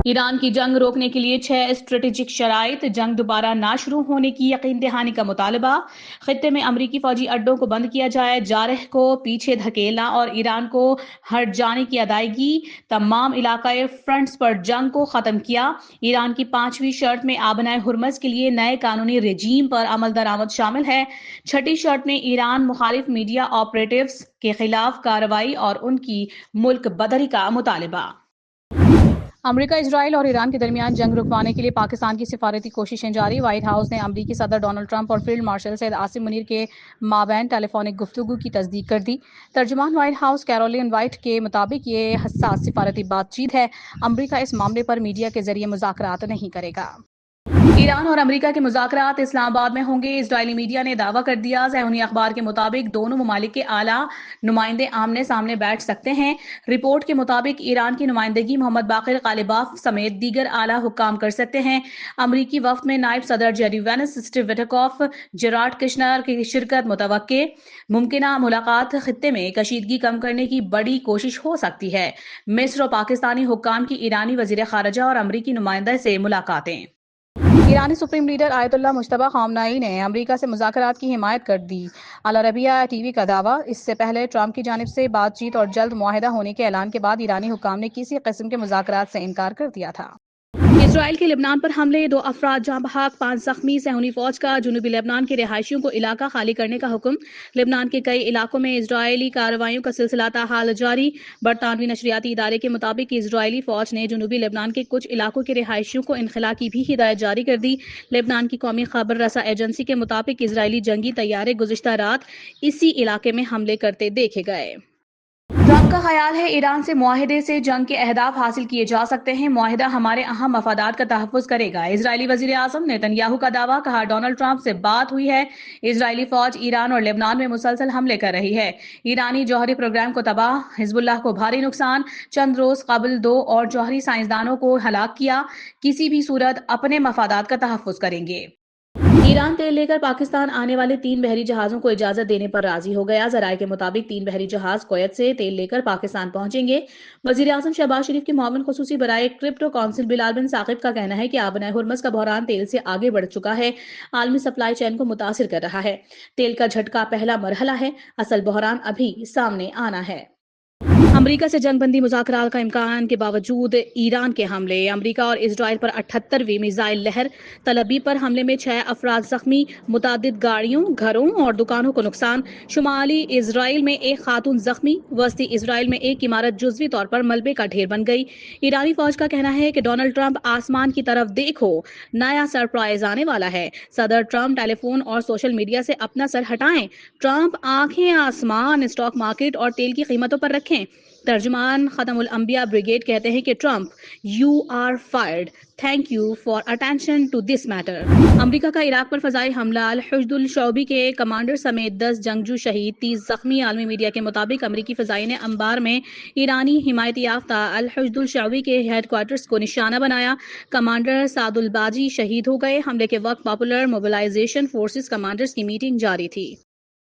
Iran की जंग रोकने के लिए 6 स्ट्रेटेजिक शराइत, जंग दोबारा ना शुरू होने की यकीन दहानी का मुतालबा, खित्ते में अमरीकी फौजी अड्डों को बंद किया जाए, जारह को पीछे धकेलना और ईरान को हट जाने की अदायगी, तमाम इलाकाई फ्रंट्स पर जंग को ख़त्म किया। ईरान की 5वीं शर्त में आबनाए हुर्मज के लिए नए कानूनी रेजीम पर अमल दरामद शामिल है। 6ठी शर्त में ईरान मुखालिफ मीडिया ऑपरेटिव्स के खिलाफ कार्रवाई और उनकी मुल्क बदरी का मुतालबा। अमेरिका, इजराइल और ईरान के दरमियान जंग रुकवाने के लिए पाकिस्तान की सिफारती कोशिशें जारी। व्हाइट हाउस ने अमरीकी सदर डोनाल्ड ट्रंप और फील्ड मार्शल सैयद आसिम मुनीर के माबैन टेलीफोनिक गुफ्तगू की तस्दीक कर दी। तर्जुमान व्हाइट हाउस कैरोलिन वाइट के मुताबिक ये हसास सिफारती बातचीत है। अमरीका इस मामले पर मीडिया के जरिए मुज़ाकरात नहीं करेगा। ईरान और अमेरिका के मुज़ाकरात इस्लामाबाद में होंगे। इजरायली मीडिया ने दावा कर दिया। ज़ैहुनी अखबार के मुताबिक दोनों ममालिक के आला नुमाइंदे आमने सामने बैठ सकते हैं। रिपोर्ट के मुताबिक ईरान की नुमाइंदगी मोहम्मद बाकिर गालिबाफ समेत दीगर आला हुक्काम कर सकते हैं। अमरीकी वफ्द में नायब सदर JD Vance, Steve Witkoff, Jared Kushner की शिरकत मुतवक्के। मुमकिना मुलाकात खित्ते में कशीदगी कम करने की बड़ी कोशिश हो सकती है। मिस्र और पाकिस्तानी हुक्काम की ईरानी वजीर खारजा और अमरीकी नुमाइंदे से मुलाकातें। ईरानी सुप्रीम लीडर आयतुल्लाह मुज्तबा खामनाई ने अमेरिका से मुज़ाकरात की हिमायत कर दी। अल अरबिया टीवी का दावा। इससे पहले ट्रंप की जानिब से बातचीत और जल्द मुआहिदा होने के ऐलान के बाद ईरानी हुक्काम ने किसी किस्म के मुज़ाकरात से इनकार कर दिया था। इसराइल के लेबनान पर हमले, 2 अफराद जाँ बहक, 5 जख्मी। सहूनी फौज का जुनूबी लेबनान के रिहायशियों को इलाका खाली करने का हुक्म। लेबनान के कई इलाकों में इजरायली कार्रवाइयों का सिलसिला ताहाल जारी। बरतानवी नशरियाती इदारे के मुताबिक इजरायली फौज ने जुनूबी लेबनान के कुछ इलाकों के रिहायशियों को इनखला की भी हिदायत जारी कर दी। लेबनान की कौमी खबर रसा एजेंसी के मुताबिक इजरायली जंगी तैयारे गुज़िश्ता रात इसी इलाके में हमले करते देखे गए। ट्रंप का ख्याल है ईरान से मुआहिदे से जंग के अहदाफ हासिल किए जा सकते हैं। मुआहिदा हमारे अहम मफादात का तहफ़्फ़ुज़ करेगा। इजरायली वज़ीर आज़म नेतन्याहू का दावा। कहा, डोनाल्ड ट्रंप से बात हुई है। इजरायली फौज ईरान और लेबनान में मुसलसल हमले कर रही है। ईरानी जौहरी प्रोग्राम को तबाह, हिजबुल्लाह को भारी नुकसान। चंद रोज कबल 2 और जौहरी साइंसदानों को हलाक किया। किसी भी सूरत अपने मफादात का तहफ़्फ़ुज़ करेंगे। ईरान तेल लेकर पाकिस्तान आने वाले 3 बहरी जहाजों को इजाजत देने पर राजी हो गया। जराये के मुताबिक 3 बहरी जहाज कुवैत से तेल लेकर पाकिस्तान पहुंचेंगे। वजीर आजम शहबाज शरीफ के मुआविन खुसूसी बराए क्रिप्टो काउंसिल बिलाल बिन साकिब का कहना है कि आबनाए हुर्मज का बहरान तेल से आगे बढ़ चुका है, आलमी सप्लाई चेन को मुतासिर कर रहा है। तेल का झटका पहला मरहला है, असल बहरान अभी सामने आना है। अमरीका से जंगबंदी मुज़ाकरात का इम्कान के बावजूद ईरान के हमले। अमरीका और इजराइल पर 78वीं मिसाइल लहर। तलबी पर हमले में 6 अफराद जख्मी, मुतादिद गाड़ियों, घरों और दुकानों को नुकसान। शुमाली इजराइल में एक खातून जख्मी। वस्ती इजराइल में एक इमारत जुज़वी तौर पर मलबे का ढेर बन गई। ईरानी फौज का कहना है कि डोनाल्ड ट्रंप, आसमान की तरफ देखो, नया सरप्राइज आने वाला है। सदर ट्रंप टेलीफोन और सोशल मीडिया से अपना सर हटाएं। ट्रंप आंखें आसमान, स्टॉक मार्केट और तेल की कीमतों पर रखें। तर्जुमान खतमुल अंबिया ब्रिगेड कहते हैं कि Trump, you are fired, thank you for attention to this matter. अमरीका का इराक पर फजाई हमला। अल हुज्जुल शौबी के कमांडर समेत 10 जंगजू शहीद, 30 जख्मी। आलमी मीडिया के मुताबिक अमरीकी फजाई ने अंबार में ईरानी हिमायती याफ्ता अल हुज्जुल शौबी के हेडक्वार्टर्स को निशाना बनाया। कमांडर सादुल बाजी शहीद हो गए। हमले के वक्त पॉपुलर मोबिलाइजेशन फोर्सेस कमांडर्स की मीटिंग जारी थी।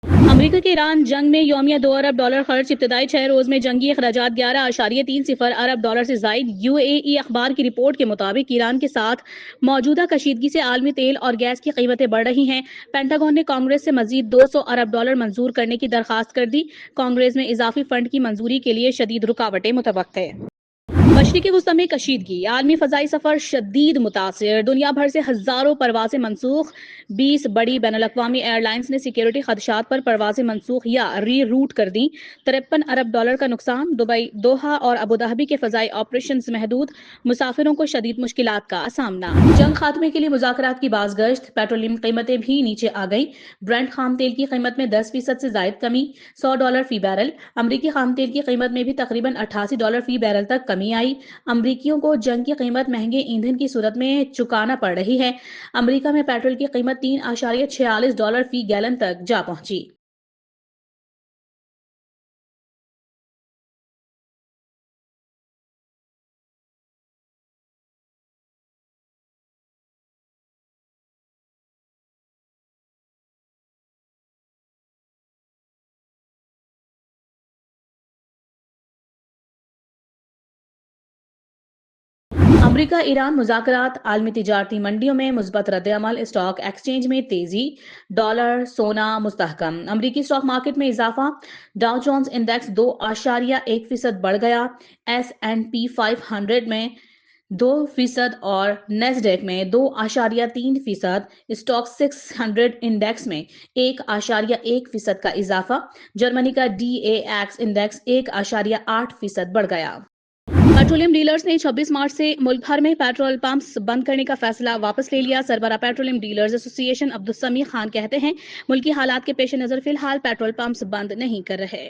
अमरीका के ईरान जंग में यौमिया $2 अरब खर्च। इब्तदाई 6 रोज में जंगी अखराजात $11.30 अरब से जायद। UAE अखबार की रिपोर्ट के मुताबिक ईरान के साथ मौजूदा कशीदगी से आलमी तेल और गैस की कीमतें बढ़ रही हैं। पेंटागन ने कांग्रेस से मजीद $200 अरब मंजूर करने की दरखास्त कर दी। कांग्रेस में इजाफी फंड की मंजूरी के लिए शदीद रुकावटें मुतवक्के। मशरिकी वस्ता में कशीदगी। आलमी फ़ज़ाई सफ़र शदीद मुतासिर। दुनिया भर से हज़ारों परवाज़ें मनसूख। 20 बड़ी बैनुल-अक़वामी एयरलाइंस ने सिक्योरिटी खदशात पर परवाज़ें मनसूख या री रूट कर दी। $53 अरब का नुकसान। दुबई, दोहा और अबूधाबी के फ़ज़ाई ऑपरेशंस महदूद। मुसाफिरों को शदीद मुश्किलात का सामना। जंग खात्मे के लिए मुज़ाकरात की बाज़गश्त। पेट्रोलियम कीमतें भी नीचे आ गई। ब्रेंट खाम तेल की कीमत में 10% से ज़ायद कमी, $100 फी बैरल। अमरीकी खाम तेल की कीमत में भी तकरीबन $88 फी बैरल तक कमी आई। अमरीकियों को जंग की कीमत महंगे ईंधन की सूरत में चुकाना पड़ रही है। अमरीका में पेट्रोल की कीमत $3.46 फी गैलन तक जा पहुंची। امریکہ ایران مذاکرات، عالمی تجارتی منڈیوں میں مثبت رد عمل، اسٹاک ایکسچینج میں تیزی، ڈالر سونا مستحکم، امریکی اسٹاک مارکیٹ میں اضافہ، ڈاؤ جونز انڈیکس 2.1% بڑھ گیا، ایس اینڈ پی 500 میں 2% اور نیسڈیک میں 2.3%، اسٹاک 600 انڈیکس میں 1.1% کا اضافہ، جرمنی کا ڈی اے ایکس انڈیکس 1.8% بڑھ گیا۔ پیٹرولیم ڈیلرز نے 26 مارچ سے ملک بھر میں پیٹرول پمپس بند کرنے کا فیصلہ واپس لے لیا۔ سربراہ پیٹرولیم ڈیلرز ایسوسی ایشن عبدالسمیع خان کہتے ہیں ملکی حالات کے پیش نظر فی الحال پیٹرول پمپس بند نہیں کر رہے۔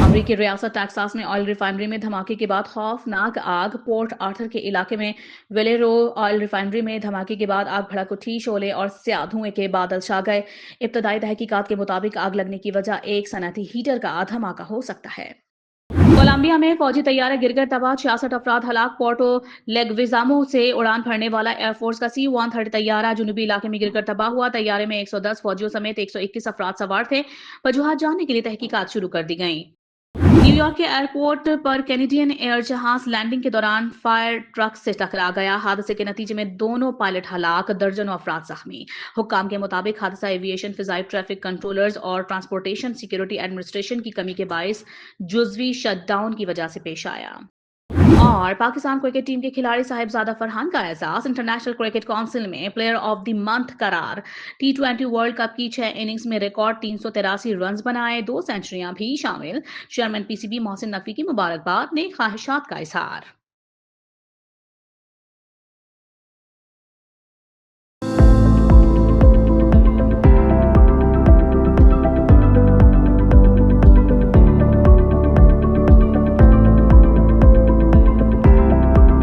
امریکی ریاست ٹیکساس میں آئل ریفائنری میں دھماکے کے بعد خوفناک آگ، پورٹ آرتھر کے علاقے میں ویلیرو آئل ریفائنری میں دھماکے کے بعد آگ بھڑک اٹھی، شعلے اور سیاہ دھوئیں کے بادل چھا گئے۔ ابتدائی تحقیقات کے مطابق آگ لگنے کی وجہ ایک صنعتی ہیٹر کا دھماکہ ہو سکتا ہے۔ کولمبیا میں فوجی طیارہ گر کر تباہ، 66 افراد ہلاک، پورٹو لیگویزامو سے اڑان بھرنے والا ایئر فورس کا C-130 طیارہ جنوبی علاقے میں گر کر تباہ ہوا۔ طیارے میں 110 فوجیوں سمیت 121 افراد سوار تھے۔ وجوہات جاننے کے لیے تحقیقات شروع کر دی گئیں۔ نیو یارک کے ایئرپورٹ پر کینیڈین ایئر جہاز لینڈنگ کے دوران فائر ٹرک سے ٹکرا گیا۔ حادثے کے نتیجے میں دونوں پائلٹ ہلاک، درجنوں افراد زخمی۔ حکام کے مطابق حادثہ ایوی ایشن فضائی ٹریفک کنٹرولرز اور ٹرانسپورٹیشن سیکیورٹی ایڈمنسٹریشن کی کمی کے باعث جزوی شٹ ڈاؤن کی وجہ سے پیش آیا۔ اور پاکستان کرکٹ ٹیم کے کھلاڑی صاحبزادہ فرحان کا اعزاز، انٹرنیشنل کرکٹ کونسل میں پلیئر آف دی منتھ قرار۔ T20 ورلڈ کپ کی 6 اننگز میں ریکارڈ 383 رنز بنائے، 2 سینچریاں بھی شامل۔ چیئرمین PCB محسن نقوی کی مبارکباد، نیک خواہشات کا اظہار۔